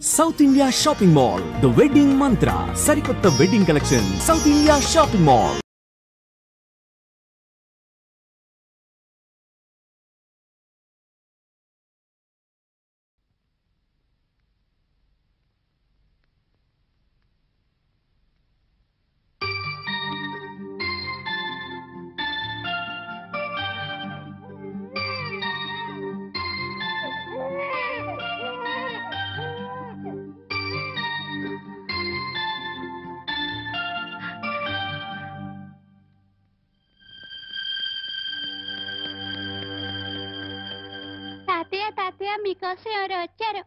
South India Shopping Mall, The Wedding Mantra, Sarikotta Wedding Collection, South India Shopping Mall. తాతయ్య మీకోసం ఎవరు వచ్చారు?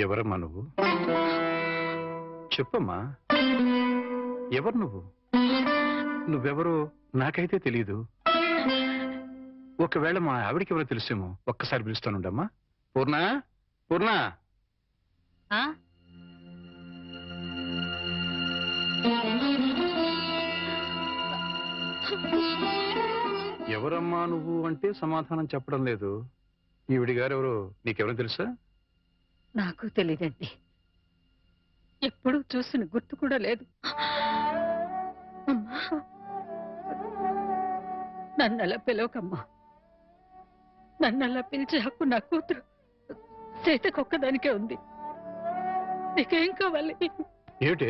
ఎవరమ్మా నువ్వు? చెప్పమ్మా, ఎవరు నువ్వు? నువ్వెవరో నాకైతే తెలీదు. ఒకవేళ మా ఆవిడికి ఎవరో తెలుసేమో. ఒక్కసారి పిలుస్తానుండమ్మా. పూర్ణ, పూర్ణ. ఎవరమ్మా నువ్వు అంటే సమాధానం చెప్పడం లేదు. ఈవిడి గారు ఎవరో నీకెవరో తెలుసా? నాకు తెలీదండి. ఎప్పుడు చూసిన గుర్తు కూడా లేదు. నన్నలా పిలవకమ్మా. నన్నలా పిలిచే హక్కు నా కూతురు సీతకొక్కదానికే ఉంది. నీకేం కావాలి? ఏమిటే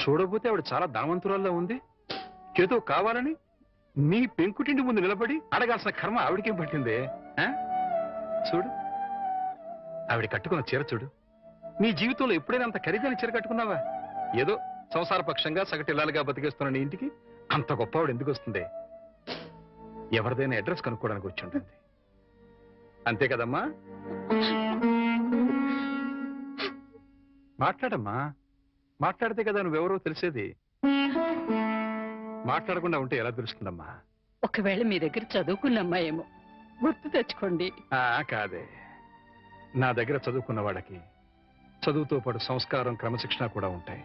చూడబోతే ఆవిడ చాలా ధనవంతురాల్లో ఉంది. ఏదో కావాలని నీ పెంకుటింటి ముందు నిలబడి అడగాల్సిన కర్మ ఆవిడకేం పట్టిందే? చూడు, ఆవిడ కట్టుకున్న చీర చూడు. నీ జీవితంలో ఎప్పుడైనా అంత ఖరీదైన చీర కట్టుకున్నావా? ఏదో సంసార పక్షంగా సగటిల్లాలుగా బతికేస్తున్న నీ ఇంటికి అంత గొప్ప ఆవిడ ఎందుకు వస్తుంది? ఎవరిదైనా అడ్రస్ కనుక్కోవడానికి వచ్చి ఉంటుంది. అంతే కదమ్మా? మాట్లాడమ్మా. మాట్లాడితే కదా నువ్వెవరో తెలిసేది. మాట్లాడకుండా ఉంటే ఎలా తెలుస్తుందమ్మా? ఒకవేళ మీ దగ్గర చదువుకున్నమ్మా ఏమో, గుర్తు తెచ్చుకోండి. కాదే, నా దగ్గర చదువుకున్న వాళ్ళకి చదువుతో పాటు సంస్కారం, క్రమశిక్షణ కూడా ఉంటాయి.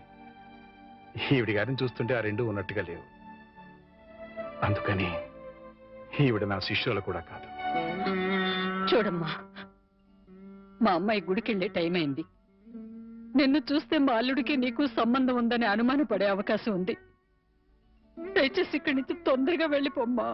ఈవిడి గారిని చూస్తుంటే ఆ రెండు ఉన్నట్టుగా లేవు. అందుకని ఈవిడ నా శిష్యులు కూడా కాదు. చూడమ్మా, మా అమ్మాయి గుడికెళ్లే టైం అయింది. నిన్ను చూస్తే మా అల్లుడికి నీకు సంబంధం ఉందని అనుమానపడే అవకాశం ఉంది. దయచేసి ఇక్కడి నుంచి తొందరగా వెళ్ళిపోమ్మా.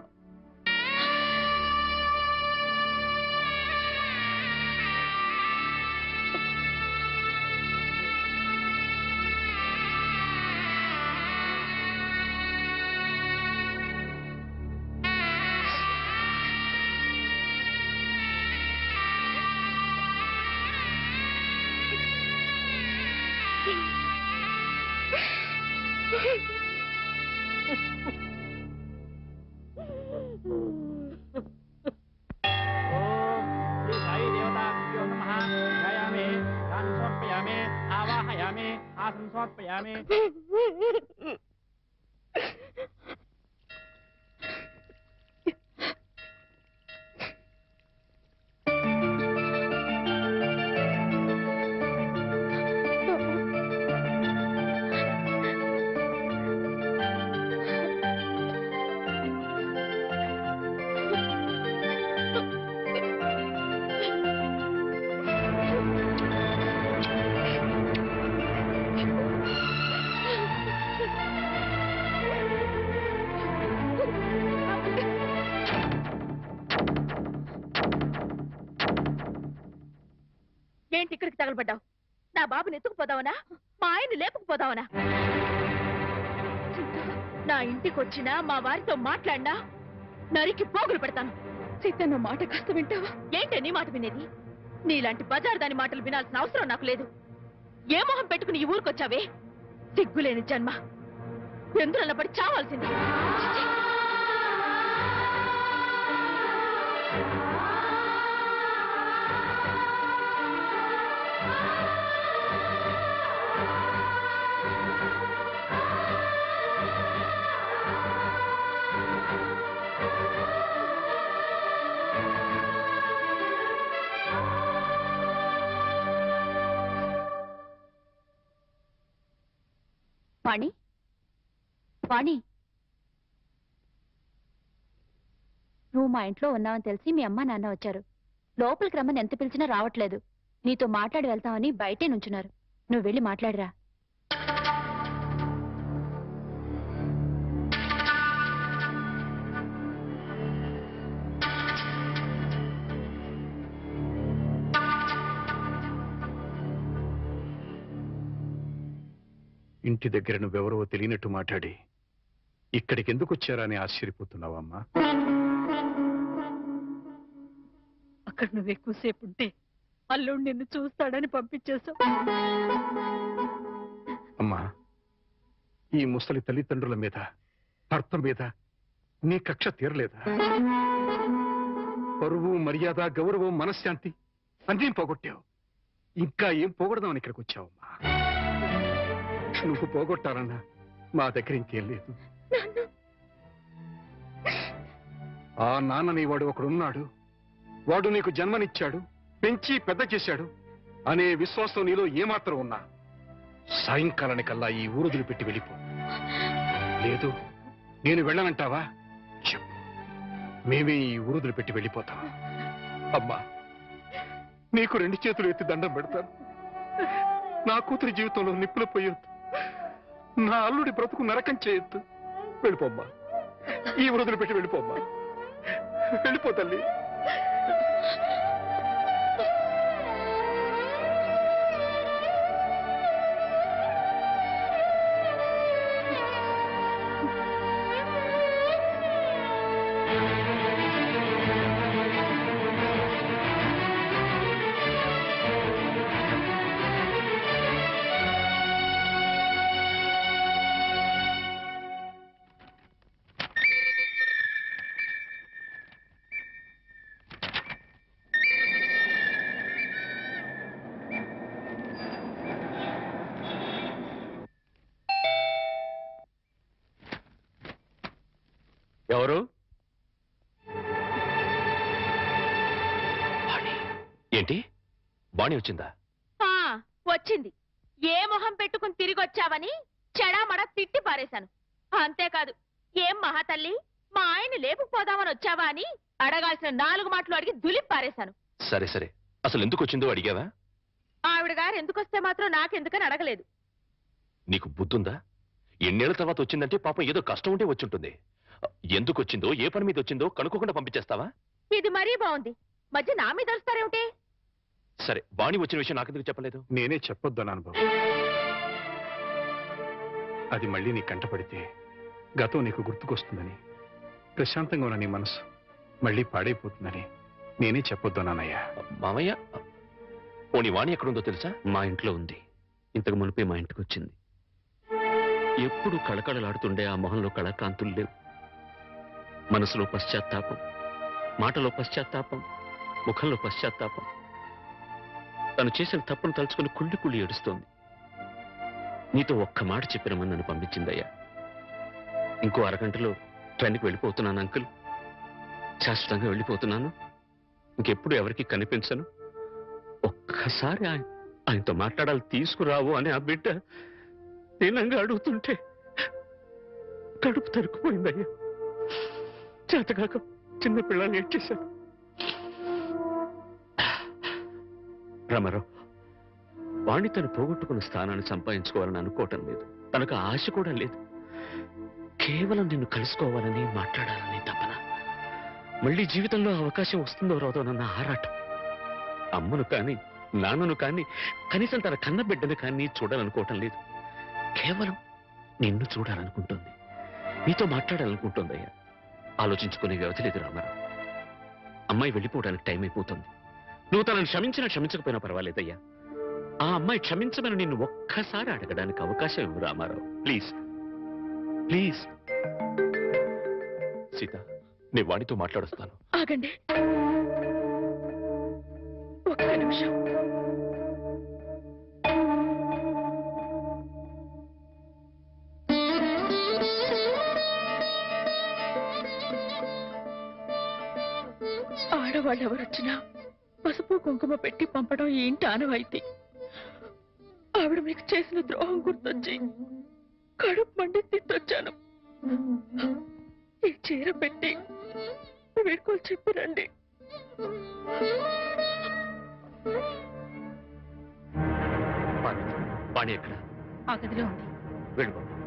ఏంటి ఇక్కడికి తగలబడ్డావు? నా బాబుని ఎత్తుకుపోదావనా? మా ఆయన్ని లేపుకుపోదావనా? నా ఇంటికి వచ్చినా మా వారితో మాట్లాడినా నరికి పోగులు పెడతాను. సీతన్న మాట కాస్త వింటావా? ఏంటి నీ మాట వినేది? నీలాంటి బజారు దాని మాటలు వినాల్సిన అవసరం నాకు లేదు. ఏ మొహం పెట్టుకుని ఈ ఊరికొచ్చావే? సిగ్గులేని జన్మ, ఎందులో పడి చావాల్సింది. వాణి వాణి, నువ్వు మా ఇంట్లో ఉన్నావని తెలిసి మీ అమ్మ నాన్న వచ్చారు. లోపలికి రమ్మని ఎంత పిలిచినా రావట్లేదు. నీతో మాట్లాడి వెళ్తామని బయటే నుంచున్నారు. నువ్వు వెళ్ళి మాట్లాడిరా. ఇంటి దగ్గర నువ్వెవరో తెలియనట్టు మాట్లాడి ఇక్కడికి ఎందుకు వచ్చారా అని ఆశ్చర్యపోతున్నావమ్మా? అక్కడ నువ్వు ఎక్కువసేపు ఉంటే అల్లుడు నిన్ను చూస్తాడని పంపించేశావు. అమ్మా, ఈ ముసలి తల్లిదండ్రుల మీద, భర్త మీద నీ కక్ష తీరలేదా? పరువు, మర్యాద, గౌరవం, మనశ్శాంతి అన్నీ పోగొట్టావు. ఇంకా ఏం పోగొడదామని ఇక్కడికి వచ్చావమ్మా? నువ్వు పోగొట్టాలన్నా మా దగ్గర ఇంకేం లేదు. ఆ నాన్నని వాడు ఒకడున్నాడు, వాడు నీకు జన్మనిచ్చాడు, పెంచి పెద్ద చేశాడు అనే విశ్వాసం నీలో ఏమాత్రం ఉన్నా సాయంకాలానికల్లా ఈ ఊరుదులు పెట్టి వెళ్ళిపో. లేదు నేను వెళ్ళనంటావా? చెప్పు, మేమే ఈ ఊరుదులు పెట్టి వెళ్ళిపోతాం. అమ్మా, నీకు 2 చేతులు ఎత్తి దండం పెడతాను. నా కూతురి జీవితంలో నిప్పులు పోయొద్దు, నా అల్లుడి బ్రతుకు నరకం చేయొద్దు. వెళ్ళిపోమ్మా, ఈ ఊరుదులు పెట్టి వెళ్ళిపోమ్మా. వెళ్ళిపో తల్లి. ఎవరు? ఏంటి, బాణి వచ్చిందా? వచ్చింది. ఏ మొహం పెట్టుకుని తిరిగి వచ్చావని చెడామడ తిట్టి పారేశాను. అంతేకాదు, ఏం మహాతల్లి, మా ఆయన లేపుకుపోదామని వచ్చావా అని అడగాల్సిన 4 మాటలు అడిగి దులిపి పారేశాను. సరే సరే, అసలు ఎందుకు వచ్చిందో అడిగావా? ఆవిడ గారు ఎందుకొస్తే మాత్రం నాకెందుకని అడగలేదు. నీకు బుద్ధుందా? ఎన్నేళ్ల తర్వాత వచ్చిందంటే పాపం ఏదో కష్టం ఉంటే వచ్చుంటుంది. ఎందుకు వచ్చిందో, ఏ పని మీద వచ్చిందో కనుక్కోకుండా పంపించేస్తావా? ఇది మరీ బాగుంది. మధ్య నా మీద వస్తారేమిటి? సరే, బాణి వచ్చిన విషయం నాకెందుకు చెప్పలేదు? నేనే చెప్పొద్దన్నాను బాబు. అది మళ్ళీ నీ కంటపడితే గతం నీకు గుర్తుకొస్తుందని, ప్రశాంతంగా ఉన్న నీ మనసు మళ్ళీ పాడైపోతుందని నేనే చెప్పొద్దన్నానయ్యా. మామయ్య, పోనీ వాణి ఎక్కడుందో తెలుసా? మా ఇంట్లో ఉంది. ఇంతకు మునిపే మా ఇంటికి వచ్చింది. ఎప్పుడు కళకళలాడుతుండే ఆ మొహంలో కళాకాంతులు లేవు. మనసులో పశ్చాత్తాపం, మాటలో పశ్చాత్తాపం, ముఖంలో పశ్చాత్తాపం. తను చేసిన తప్పును తలుచుకుని కుళ్ళి కుళ్ళి ఏడుస్తోంది. నీతో ఒక్క మాట చెప్పినమని నన్ను పంపించిందయ్యా. ఇంకో అరగంటలో ట్రైన్కి వెళ్ళిపోతున్నాను అంకుల్. శాశ్వతంగా వెళ్ళిపోతున్నాను. ఇంకెప్పుడు ఎవరికి కనిపించను. ఒక్కసారి ఆయనతో మాట్లాడాలి, తీసుకురావు అని ఆ బిడ్డ దీనంగా అడుగుతుంటే కడుపు తరుక్కుపోయిందయ్యా. చేతగాక చిన్న పిల్లల్ని ఏడ్చేశాను. రామారావు, వాణ్ణి తను పోగొట్టుకున్న స్థానాన్ని సంపాదించుకోవాలని అనుకోవటం లేదు. తనకు ఆశ కూడా లేదు. కేవలం నిన్ను కలుసుకోవాలని, మాట్లాడాలని తపన. మళ్ళీ జీవితంలో అవకాశం వస్తుందో రాదోనన్న ఆరాటం. అమ్మను కానీ, నాన్నను కానీ, కనీసం తన కన్న బిడ్డను కానీ చూడాలనుకోవటం లేదు. కేవలం నిన్ను చూడాలనుకుంటుంది, నీతో మాట్లాడాలనుకుంటుందయ్యా. ఆలోచించుకునే వ్యవధి లేదు రామారావు. అమ్మాయి వెళ్ళిపోవడానికి టైం అయిపోతుంది. నువ్వు తనను క్షమించినా క్షమించకపోయినా పర్వాలేదయ్యా. ఆ అమ్మాయి క్షమించమని నిన్ను ఒక్కసారి అడగడానికి అవకాశం ఇవ్వు రామారావు. Please please. సీత, నేను వాణితో మాట్లాడొస్తాను. ఆగండి ఒక్క నిమిషం. ఆడవాళ్ళు ఎవరొచ్చినా పసుపు కుంకుమ పెట్టి పంపడం ఈ ఇంటి ఆనవాయితీ. ఆవిడ మీకు చేసిన ద్రోహం గుర్తొచ్చి కడుపు మండి తిట్టొచ్చాను. ఈ చీర పెట్టి వీడుకోలు చెప్పిరండి. వాణి ఎక్కడ? ఆ గదిలో ఉంది. వెళ్ళు బాబు.